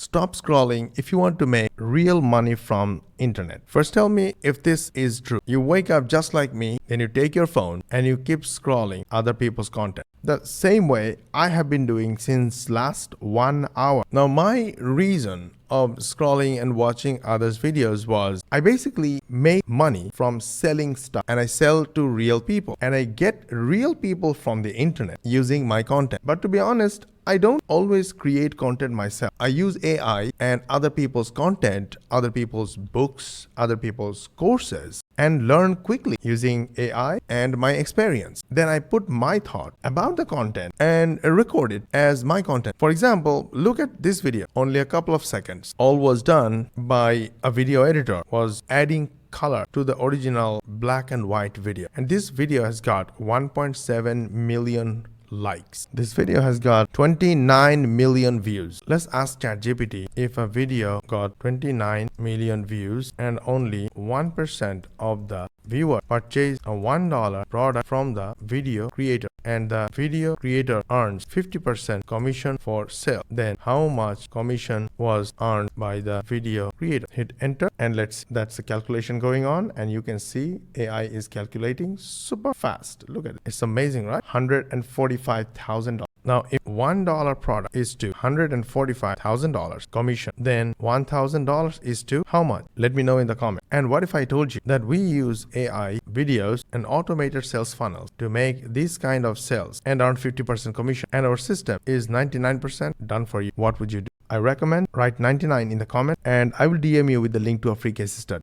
stop scrolling if you want to make real money from internet. First tell me if this is true. You wake up just like me, then you take your phone and you keep scrolling other people's content. The same way I have been doing since last 1 hour. Now my reason of scrolling and watching others' videos was I basically make money from selling stuff, and I sell to real people, and I get real people from the internet using my content. But to be honest, I don't always create content myself. I use AI and other people's content, other people's books, other people's courses, and learn quickly using AI and my experience. Then I put my thought about the content and record it as my content. For example, look at this video, only a couple of seconds. All was done by a video editor, was adding color to the original black and white video. And this video has got 1.7 million likes. This video has got 29 million views. Let's ask ChatGPT if a video got 29 million views and only 1% of the viewer purchased a $1 product from the video creator, and the video creator earns 50% commission for sale. Then how much commission was earned by the video creator? Hit enter and that's the calculation going on, and you can see AI is calculating super fast. Look at it. It's amazing, right? $145,000. Now, if $1 product is to $145,000 commission, then $1,000 is to how much? Let me know in the comment. And what if I told you that we use AI videos and automated sales funnels to make these kind of sales and earn 50% commission, and our system is 99% done for you? What would you do? I recommend write 99 in the comment, and I will DM you with the link to a free case study.